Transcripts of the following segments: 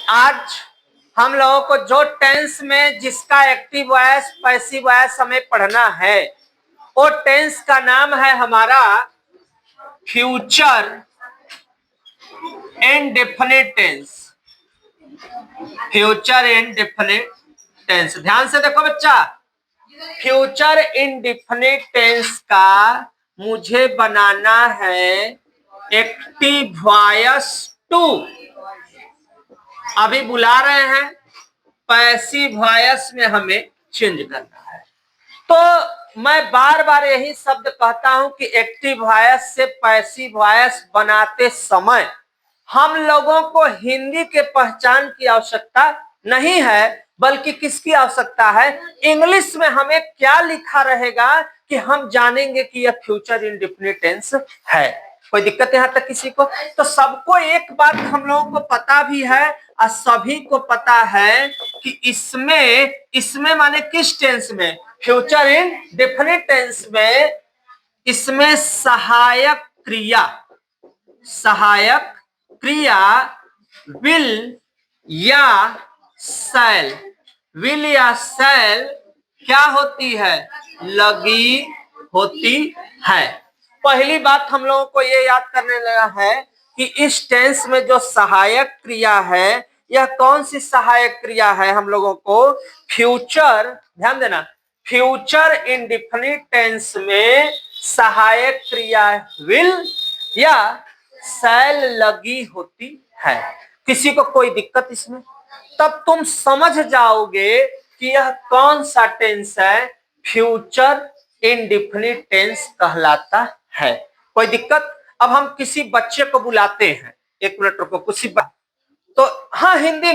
आज हम लोगों को जो टेंस में जिसका एक्टिव वॉइस पैसिव वॉइस हमें पढ़ना है, वो टेंस का नाम है हमारा future indefinite tense. Future indefinite tense, ध्यान से देखो बच्चा, फ्यूचर इंडेफिनिट टेंस का मुझे बनाना है एक्टिव वॉइस टू। अभी बुला रहे हैं, पैसिव वॉइस में हमें चेंज करना है। तो मैं बार बार यही शब्द कहता हूं कि एक्टिव वॉइस से पैसिव वॉइस बनाते समय हम लोगों को हिंदी के पहचान की आवश्यकता नहीं है, बल्कि किसकी आवश्यकता है? इंग्लिश में हमें क्या लिखा रहेगा कि हम जानेंगे कि यह फ्यूचर इंडेफिनिट टेंस है। कोई दिक्कत यहां तक किसी को? तो सबको एक बात हम लोगों को पता भी है और सभी को पता है कि इसमें माने किस टेंस में? फ्यूचर इंडेफिनिट टेंस में इसमें सहायक क्रिया विल या शैल, विल या शैल क्या होती है? लगी होती है। पहली बात हम लोगों को ये याद करने लगा है कि इस टेंस में जो सहायक क्रिया है, यह कौन सी सहायक क्रिया है? हम लोगों को फ्यूचर, ध्यान देना, फ्यूचर इंडेफिनिट टेंस में सहायक क्रिया विल या शैल लगी होती है। किसी को कोई दिक्कत इसमें? तब तुम समझ जाओगे कि यह कौन सा टेंस है, फ्यूचर इंडेफिनिट टेंस कहलाता है। कोई दिक्कत? अब हम किसी बच्चे को बुलाते हैं, एक मिनट रुको, किसी तो हाँ, हिंदी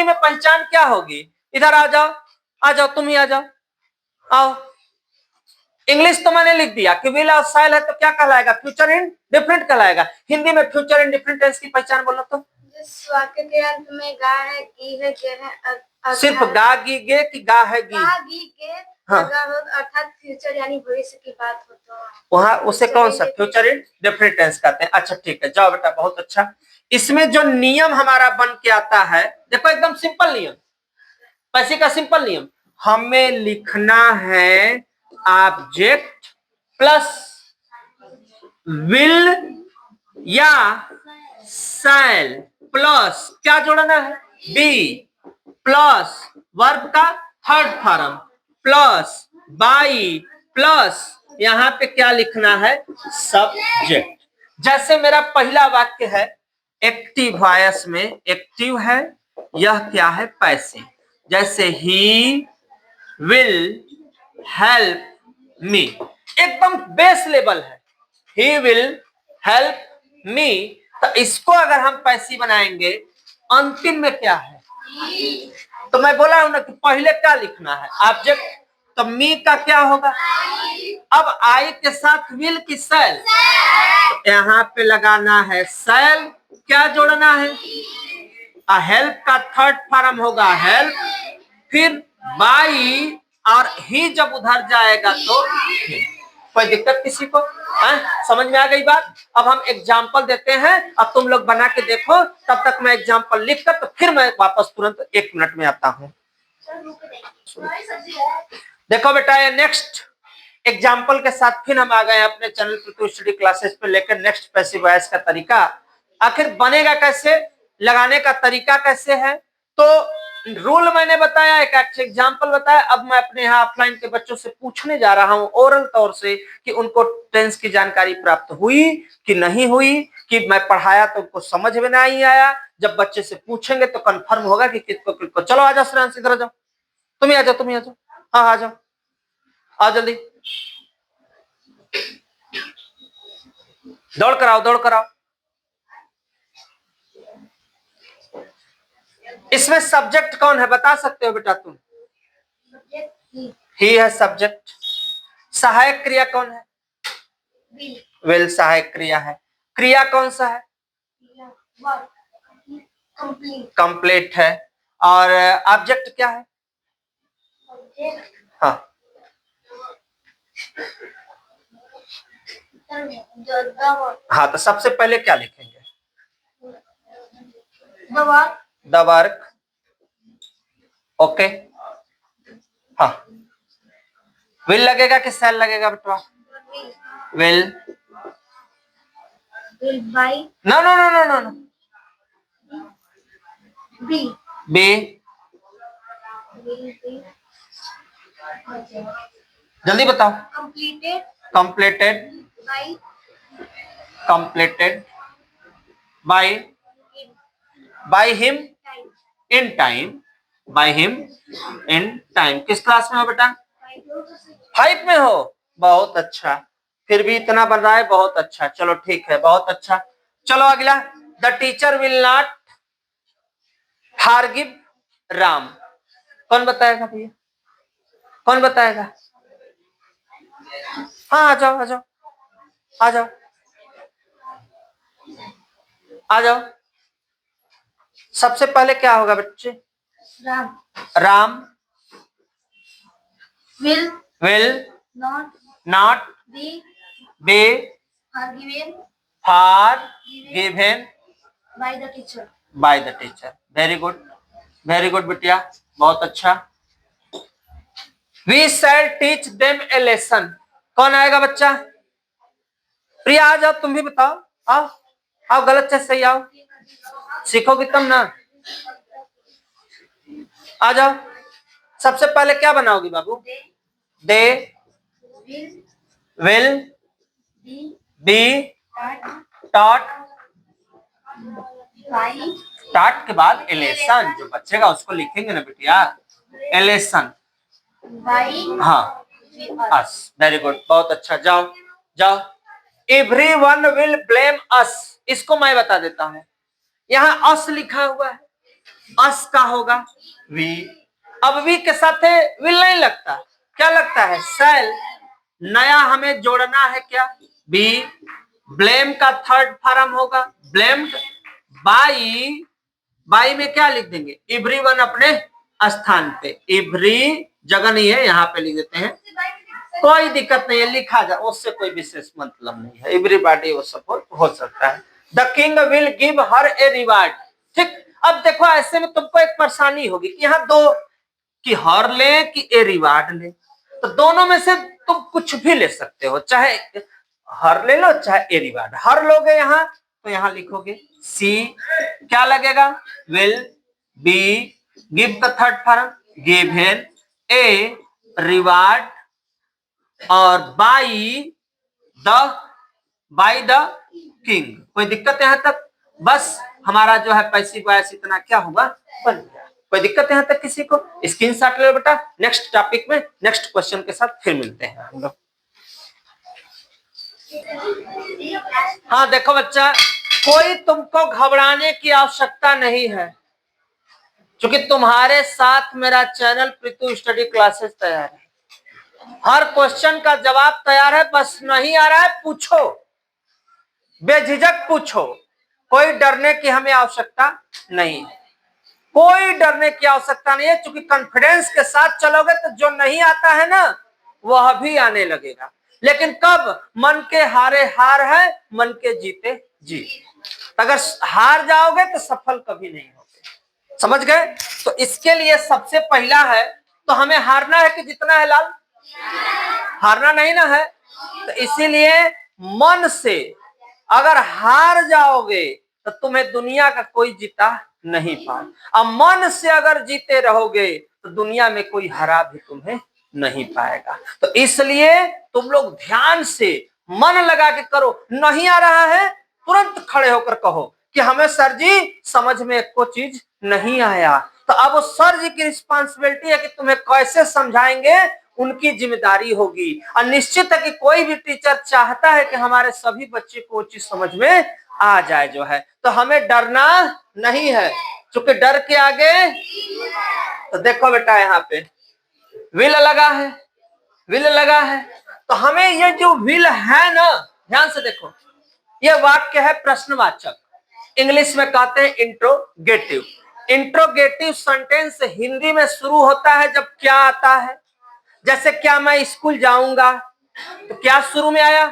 में पहचान क्या होगी? इधर आ जाओ, तुम ही आ जाओ, आओ। इंग्लिश तो मैंने लिख दिया कि विल और शैल है, तो क्या कहलाएगा? फ्यूचर इंडेफिनिट कहलाएगा। हिंदी में फ्यूचर इंडेफिनिट टेंस की पहचान बोलो तो। वाक्य के अंत में गा है, गी है, गे है, सिर्फ गा गी गे कि गा है गी? गा गी गे, हाँ, अर्थात फ्यूचर यानी भविष्य की बात हो तो वहां उसे कौन सा फ्यूचर इंडेफिनिट टेंस कहते हैं। अच्छा ठीक है, जाओ बेटा, बहुत अच्छा। इसमें जो नियम हमारा बन के आता है, देखो एकदम सिंपल नियम, पैसे का सिंपल नियम, हमें लिखना है ऑब्जेक्ट प्लस विल या शैल प्लस क्या जोड़ना है? बी प्लस वर्ब का third form plus by plus यहां पे क्या लिखना है? सब्जेक्ट। जैसे मेरा पहला वाक्य है, एक्टिव वॉइस में एक्टिव है, यह क्या है? पैसिव। जैसे ही विल हेल्प मी, एकदम बेस लेवल है, ही विल हेल्प मी। तो इसको अगर हम पैसिव बनाएंगे, अंतिम में क्या है? तो मैं बोला हूं ना कि पहले क्या लिखना है? ऑब्जेक्ट। तो मी का क्या होगा? अब आई के साथ विल की शैल, तो यहाँ पे लगाना है शैल, क्या जोड़ना है? हेल्प का थर्ड फॉर्म होगा हेल्प, फिर बाई, और ही जब उधर जाएगा तो कोई दिक्कत किसी को? समझ में आ गई बात? अब हम एग्जाम्पल देते हैं, अब तुम लोग बना के देखो, तब तक मैं एग्जाम्पल लिखकर तो फिर मैं वापस तुरंत 1 मिनट में आता हूं। देखो बेटा, ये नेक्स्ट एग्जाम्पल के साथ फिर हम आ गए अपने चैनल पर स्टडी क्लासेस पे लेकर नेक्स्ट पैसिव वॉइस का तरीका। आखिर बनेगा कैसे, लगाने का तरीका कैसे है? तो रूल मैंने बताया, एक एग्जाम्पल बताया। अब मैं अपने यहाँ ऑफलाइन के बच्चों से पूछने जा रहा हूँ ओरल तौर से कि उनको टेंस की जानकारी प्राप्त हुई कि नहीं हुई, कि मैं पढ़ाया तो उनको समझ में नहीं आया। जब बच्चे से पूछेंगे तो कंफर्म होगा कि किसको। चलो आ जाओ श्रेयांश, इधर आ जाओ, तुम ही आ जाओ, हाँ आ जाओ, आओ जल्दी, दौड़ कर आओ। इसमें सब्जेक्ट कौन है बता सकते हो बेटा तुम? ही है सब्जेक्ट। सहायक क्रिया कौन है? विल सहायक क्रिया है। क्रिया कौन सा है? कंप्लीट है। और ऑब्जेक्ट क्या है? हाँ, हाँ, तो सबसे पहले क्या लिखेंगे? The work. The work, okay. हाँ, विल लगेगा कि सेल लगेगा बेटा? Will. Will buy. No no no no no no, Be. Be. Will be. जल्दी बताओ। Completed. Completed, By. Completed by, In by him time. In time, by him in time. किस class में हो बेटा? By. 5 में हो, बहुत अच्छा। फिर भी इतना बन रहा है, बहुत अच्छा। चलो ठीक है, बहुत अच्छा। चलो अगला, the teacher will not forgive Ram. कौन बताएगा भैया? कौन बताएगा? हाँ, आ जाओ आ जाओ आ जाओ आ जाओ। सबसे पहले क्या होगा बच्चे? Ram. Ram Will will not not be be forgiven forgiven by the teacher. By the teacher. Very good बिटिया, बहुत अच्छा। We shall teach them a lesson. कौन आएगा बच्चा? प्रिया आ जाओ, तुम भी बताओ। आओ आओ, गलत से सही आओ, सीखोगे तब ना। आ जाओ। सबसे पहले क्या बनाओगी बाबू? They Will will be be taught taught, by taught के बाद एलेसन जो बचेगा उसको लिखेंगे ना बिटिया, एलेसन। हाँ, अस। वेरी गुड, बहुत अच्छा। जाओ जाओ। एवरीवन विल ब्लेम अस, इसको मैं बता देता हूं। यहाँ अस लिखा हुआ है, अस का होगा वी। अब वी के साथ विल नहीं लगता, क्या लगता है? शैल। नया हमें जोड़ना है क्या? बी। ब्लेम का थर्ड फॉर्म होगा ब्लेम्ड। बाई, बाई में क्या लिख देंगे? एवरीवन अपने स्थान पे। एवरी जगह नहीं है, यहाँ पे लिख देते हैं, कोई दिक्कत नहीं है, लिखा जा, उससे कोई विशेष मतलब नहीं है। एवरीबॉडी वो सपोर्ट हो सकता है। The king will give her a reward. ठीक, अब देखो ऐसे में तुमको एक परेशानी होगी कि यहाँ दो, कि हर ले कि ए रिवार्ड ले। तो दोनों में से तुम कुछ भी ले सकते हो, चाहे हर ले लो चाहे ए रिवार्ड। हर लोगे यहाँ तो यहाँ लिखोगे सी, क्या लगेगा? विल बी, गिव का third form given, a reward, और बाई द किंग। कोई दिक्कत यहां तक? बस हमारा जो है पैसिव वॉइस इतना क्या हुआ, बन गया। कोई दिक्कत यहां तक किसी को? स्क्रीनशॉट ले लो बेटा। नेक्स्ट टॉपिक में नेक्स्ट क्वेश्चन के साथ फिर मिलते हैं हम लोग। हाँ देखो बच्चा, कोई तुमको घबराने की आवश्यकता नहीं है, क्योंकि तुम्हारे साथ मेरा चैनल प्रीतु स्टडी क्लासेस तैयार है। हर क्वेश्चन का जवाब तैयार है, बस नहीं आ रहा है पूछो, बेझिझक पूछो। कोई डरने की हमें आवश्यकता नहीं है, कोई डरने की आवश्यकता नहीं है, क्योंकि कॉन्फिडेंस के साथ चलोगे तो जो नहीं आता है ना वह भी आने लगेगा। लेकिन कब? मन के हारे हार है, मन के जीते जीत। अगर हार जाओगे तो सफल कभी नहीं होगे, समझ गए? तो इसके लिए सबसे पहला है, तो हमें हारना है कि जीतना है लाल? हारना नहीं ना है। तो इसीलिए मन से अगर हार जाओगे तो तुम्हें दुनिया का कोई जीता नहीं पाओ, और मन से अगर जीते रहोगे तो दुनिया में कोई हरा भी तुम्हें नहीं पाएगा। तो इसलिए तुम लोग ध्यान से मन लगा के करो। नहीं आ रहा है तुरंत खड़े होकर कहो कि हमें सर जी समझ में एको चीज नहीं आया। तो अब वो सर जी की रिस्पांसिबिलिटी है कि तुम्हें कैसे समझाएंगे, उनकी जिम्मेदारी होगी। और निश्चित है कि कोई भी टीचर चाहता है कि हमारे सभी बच्चे को चीज समझ में आ जाए जो है। तो हमें डरना नहीं है, क्योंकि डर के आगे, तो देखो बेटा यहाँ पे विल लगा है, विल लगा है। तो हमें ये जो विल है ना, ध्यान से देखो, ये वाक्य है प्रश्नवाचक, इंग्लिश में कहते हैं इंट्रोगेटिव। इंट्रोगेटिव सेंटेंस हिंदी में शुरू होता है जब क्या आता है। जैसे क्या मैं स्कूल जाऊंगा, तो क्या शुरू में आया?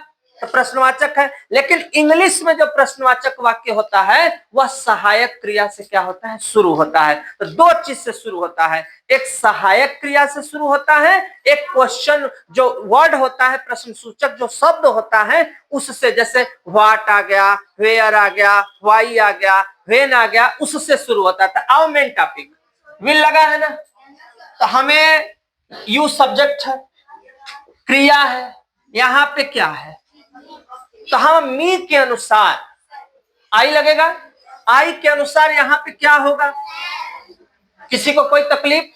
तो प्रश्नवाचक है। लेकिन इंग्लिश में जो प्रश्नवाचक वाक्य होता है वह सहायक क्रिया से क्या होता है, शुरू होता है। तो दो चीज से शुरू होता है, एक सहायक क्रिया से शुरू होता है, एक क्वेश्चन जो वर्ड होता है, प्रश्न सूचक जो शब्द होता है उससे, जैसे व्हाट आ गया, वेयर आ गया, व्हाई आ गया, व्हेन आ गया, उससे शुरू होता है। तो आओ मेन टॉपिक, विल लगा है ना, तो हमें यू सब्जेक्ट है, क्रिया है, यहां पे क्या है, तो हम मी के अनुसार आई लगेगा, आई के अनुसार यहां पे क्या होगा, किसी को कोई तकलीफ?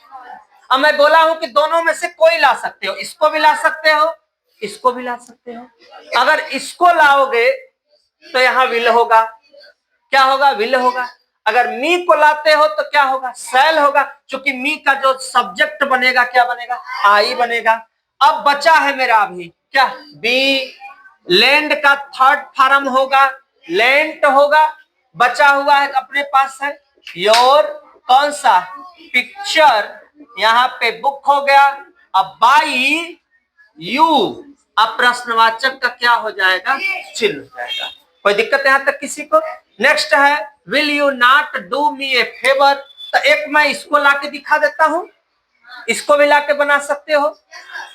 अब मैं बोला हूं कि दोनों में से कोई ला सकते हो, इसको भी ला सकते हो, इसको भी ला सकते हो। अगर इसको लाओगे तो यहां विल होगा, क्या होगा, विल होगा। अगर मी को लाते हो तो क्या होगा, शैल होगा, क्योंकि मी का जो सब्जेक्ट बनेगा क्या बनेगा, आई बनेगा। अब बचा है मेरा अभी क्या, बी, लैंड का थर्ड फॉर्म होगा, लेंट होगा। बचा हुआ है अपने पास है योर, कौन सा, पिक्चर, यहां पे बुक हो गया। अब बाई यू, अब प्रश्नवाचक का क्या हो जाएगा, चिन्ह हो जाएगा। कोई दिक्कत यहां तक किसी को? नेक्स्ट है will you not do me A favour, तो एक मैं इसको लाके दिखा देता हूं, इसको भी लाके बना सकते हो।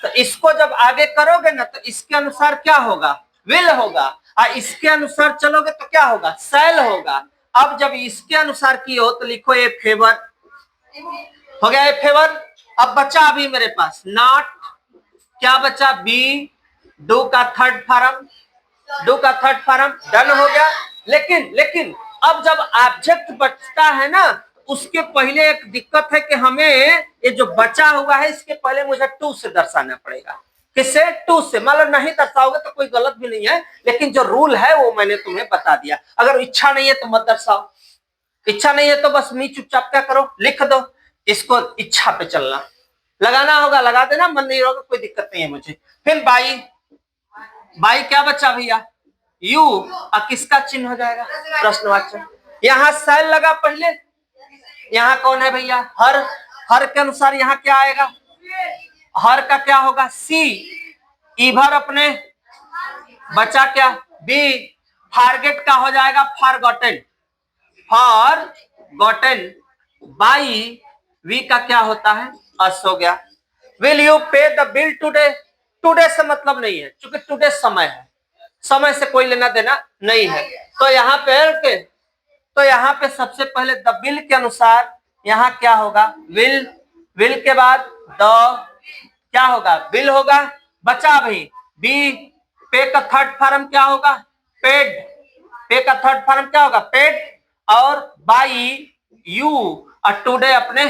तो इसको जब आगे करोगे ना तो इसके अनुसार क्या होगा, विल होगा, और इसके अनुसार चलोगे तो क्या होगा, शैल होगा। अब जब इसके अनुसार की हो तो लिखो ए फेवर, हो गया ए फेवर। अब बचा अभी मेरे पास नॉट, क्या बचा, बी, डू का थर्ड फॉर्म, डू का थर्ड फॉर्म डन हो गया। लेकिन अब जब ऑब्जेक्ट बचता है ना, उसके पहले एक दिक्कत है कि हमें ये जो बचा हुआ है इसके पहले मुझे टू से दर्शाना पड़ेगा। किससे, टू से। मतलब नहीं दर्शाओगे तो कोई गलत भी नहीं है, लेकिन जो रूल है वो मैंने तुम्हें बता दिया। अगर इच्छा नहीं है तो मत दर्शाओ, इच्छा नहीं है तो बस मी चुपचाप क्या करो, लिख दो। इसको इच्छा पे चलना, लगाना होगा लगा देना, मन नहीं होगा कोई दिक्कत नहीं है मुझे। फिर बाई, बाई क्या बचा भैया, यू, और किसका चिन्ह हो जाएगा, प्रश्नवाचक। यहां शैल लगा पहले, यहाँ कौन है भैया, हर, हर के अनुसार यहाँ क्या आएगा, हर का क्या होगा, सी, इधर अपने बचा क्या, बी, फॉरगेट का हो जाएगा फॉरगॉटन, फॉरगॉटन, बाई, वी का क्या होता है, अस हो गया। विल यू पे द बिल टुडे, टुडे से मतलब नहीं है क्योंकि टुडे समय है, समय से कोई लेना देना नहीं है। तो यहाँ पे, तो यहाँ पे सबसे पहले द बिल के अनुसार यहाँ क्या होगा, विल, विल के बाद द क्या होगा, बिल होगा। बचा भाई बी, पे का थर्ड फॉर्म क्या होगा, पेड, पे का थर्ड फॉर्म क्या होगा, पेड, और बाई यू, और टुडे अपने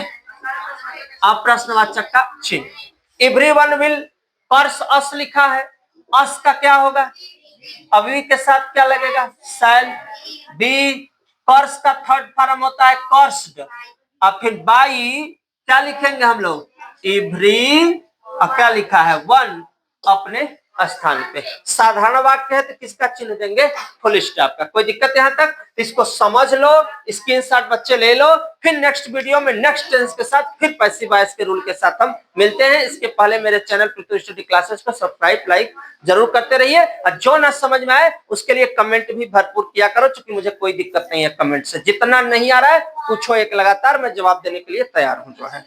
प्रश्नवाचक का चिन्ह। एवरीवन विल कर्स अस लिखा है, अस का क्या होगा, अभी के साथ क्या लगेगा, शैल। बी, कर्स का थर्ड फॉर्म होता है कर्स्ड, और फिर बाई क्या लिखेंगे हम लोग, एवरी, और क्या लिखा है, वन, अपने स्थान पे। साधारण वाक्य है तो किसका चिन्ह देंगे, फुल स्टॉप का। कोई दिक्कत यहाँ तक, इसको समझ लो, स्क्रीनशॉट बच्चे ले लो। फिर नेक्स्ट वीडियो में नेक्स्ट टेंस के साथ, फिर पैसिव वॉइस के रूल के साथ हम मिलते हैं। इसके पहले मेरे चैनल पृथ्वी स्टडी क्लासेस को सब्सक्राइब, लाइक जरूर करते रहिए, और जो ना समझ में आए उसके लिए कमेंट भी भरपूर किया करो, क्योंकि मुझे कोई दिक्कत नहीं है कमेंट से। जितना नहीं आ रहा है पूछो, एक लगातार मैं जवाब देने के लिए तैयार हूं जो है।